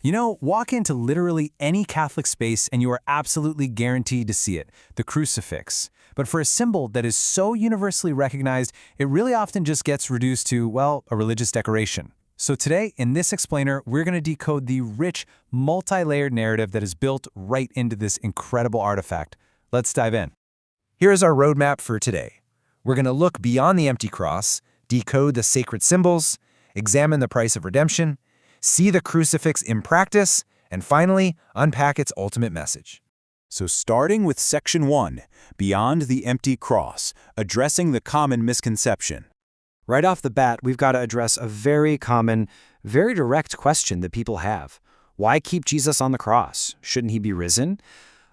Walk into literally any Catholic space and you are absolutely guaranteed to see it, the crucifix. But for a symbol that is so universally recognized, it really often just gets reduced to, well, a religious decoration. So today, in this explainer, we're going to decode the rich, multi-layered narrative that is built right into this incredible artifact. Let's dive in. Here's our roadmap for today. We're going to look beyond the empty cross, decode the sacred symbols, examine the price of redemption, see the crucifix in practice, and finally, unpack its ultimate message. So starting with Section 1, Beyond the Empty Cross, addressing the common misconception. Right off the bat, we've got to address a very common, very direct question that people have. Why keep Jesus on the cross? Shouldn't he be risen?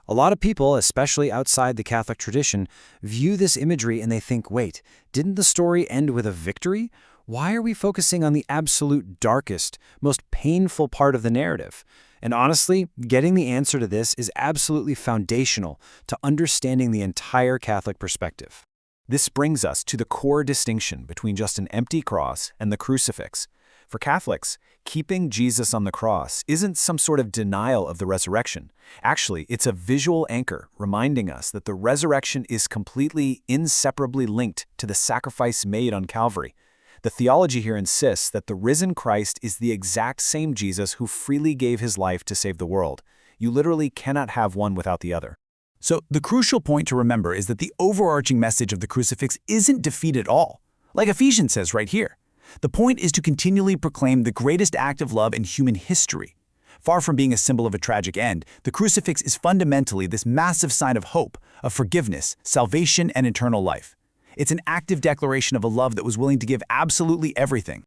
A lot of people, especially outside the Catholic tradition, view this imagery and they think, wait, didn't the story end with a victory? Why are we focusing on the absolute darkest, most painful part of the narrative? And honestly, getting the answer to this is absolutely foundational to understanding the entire Catholic perspective. This brings us to the core distinction between just an empty cross and the crucifix. For Catholics, keeping Jesus on the cross isn't some sort of denial of the resurrection. Actually, it's a visual anchor reminding us that the resurrection is completely, inseparably linked to the sacrifice made on Calvary. The theology here insists that the risen Christ is the exact same Jesus who freely gave his life to save the world. You literally cannot have one without the other. So the crucial point to remember is that the overarching message of the crucifix isn't defeat at all. Like Ephesians says right here, the point is to continually proclaim the greatest act of love in human history. Far from being a symbol of a tragic end, the crucifix is fundamentally this massive sign of hope, of forgiveness, salvation, and eternal life. It's an active declaration of a love that was willing to give absolutely everything.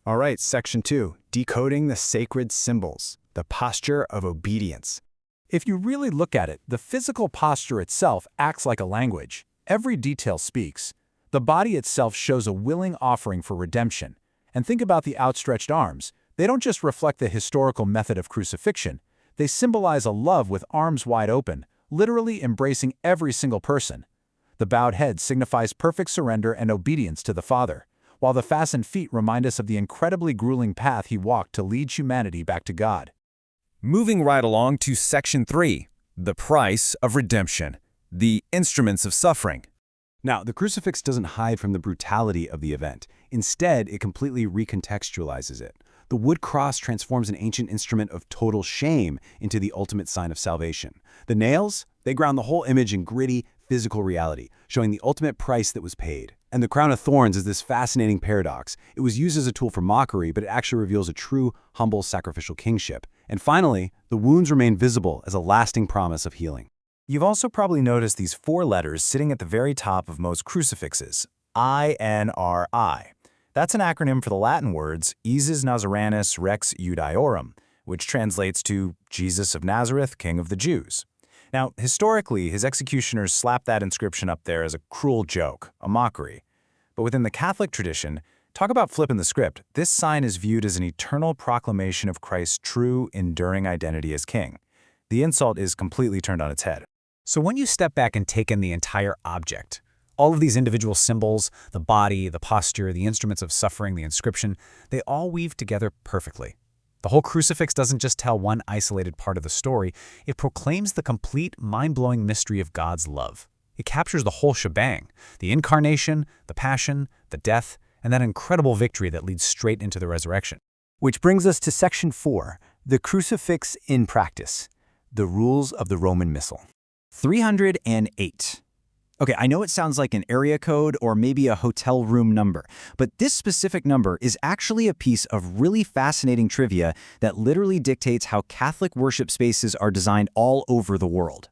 All right, Section 2, Decoding the Sacred Symbols, the Posture of Obedience. If you really look at it, the physical posture itself acts like a language. Every detail speaks. The body itself shows a willing offering for redemption. And think about the outstretched arms. They don't just reflect the historical method of crucifixion. They symbolize a love with arms wide open, literally embracing every single person. The bowed head signifies perfect surrender and obedience to the Father, while the fastened feet remind us of the incredibly grueling path he walked to lead humanity back to God. Moving right along to Section 3, the price of redemption, the instruments of suffering. Now, the crucifix doesn't hide from the brutality of the event. Instead, it completely recontextualizes it. The wood cross transforms an ancient instrument of total shame into the ultimate sign of salvation. The nails, they ground the whole image in gritty, physical reality, showing the ultimate price that was paid. And the crown of thorns is this fascinating paradox. It was used as a tool for mockery, but it actually reveals a true, humble, sacrificial kingship. And finally, the wounds remain visible as a lasting promise of healing. You've also probably noticed these 4 letters sitting at the very top of most crucifixes, INRI. That's an acronym for the Latin words Isis Nazarenus Rex Iudiorum, which translates to Jesus of Nazareth, King of the Jews. Now, historically, his executioners slapped that inscription up there as a cruel joke, a mockery. But within the Catholic tradition, talk about flipping the script, this sign is viewed as an eternal proclamation of Christ's true, enduring identity as king. The insult is completely turned on its head. So when you step back and take in the entire object, all of these individual symbols, the body, the posture, the instruments of suffering, the inscription, they all weave together perfectly. The whole crucifix doesn't just tell one isolated part of the story, it proclaims the complete, mind-blowing mystery of God's love. It captures the whole shebang, the incarnation, the passion, the death, and that incredible victory that leads straight into the resurrection. Which brings us to Section 4, the crucifix in practice, the rules of the Roman Missal. 308. Okay, I know it sounds like an area code or maybe a hotel room number, but this specific number is actually a piece of really fascinating trivia that literally dictates how Catholic worship spaces are designed all over the world.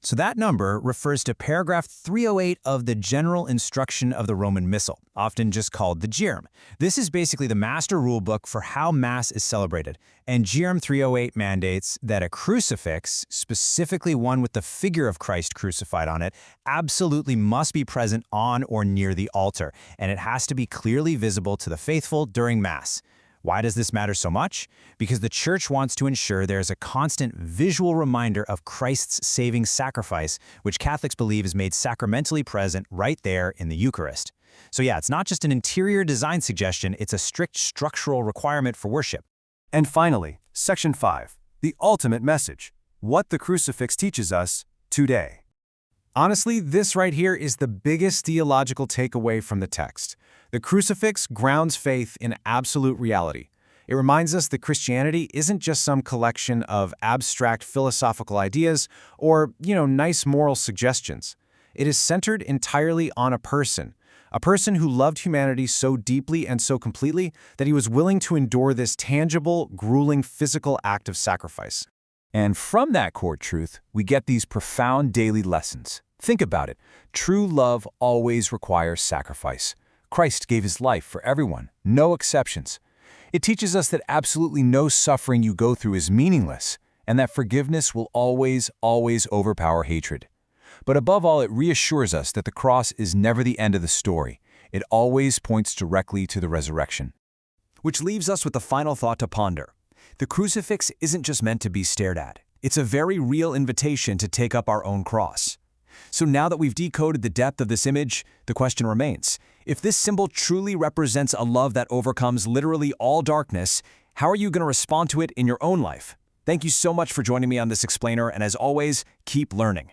So that number refers to paragraph 308 of the General Instruction of the Roman Missal, often just called the Jerem. This is basically the master rule book for how Mass is celebrated, and Jerem 308 mandates that a crucifix, specifically one with the figure of Christ crucified on it, absolutely must be present on or near the altar, and it has to be clearly visible to the faithful during Mass. Why does this matter so much? Because the Church wants to ensure there is a constant visual reminder of Christ's saving sacrifice, which Catholics believe is made sacramentally present right there in the Eucharist. So yeah, it's not just an interior design suggestion, it's a strict structural requirement for worship. And finally, Section 5. The ultimate message. What the crucifix teaches us today. Honestly, this right here is the biggest theological takeaway from the text. The crucifix grounds faith in absolute reality. It reminds us that Christianity isn't just some collection of abstract philosophical ideas or, nice moral suggestions. It is centered entirely on a person who loved humanity so deeply and so completely that he was willing to endure this tangible, grueling physical act of sacrifice. And from that core truth, we get these profound daily lessons. Think about it. True love always requires sacrifice. Christ gave his life for everyone, no exceptions. It teaches us that absolutely no suffering you go through is meaningless, and that forgiveness will always overpower hatred. But above all, it reassures us that the cross is never the end of the story. It always points directly to the resurrection. Which leaves us with the final thought to ponder. The crucifix isn't just meant to be stared at. It's a very real invitation to take up our own cross. So now that we've decoded the depth of this image, the question remains, if this symbol truly represents a love that overcomes literally all darkness, how are you going to respond to it in your own life? Thank you so much for joining me on this explainer, and as always, keep learning.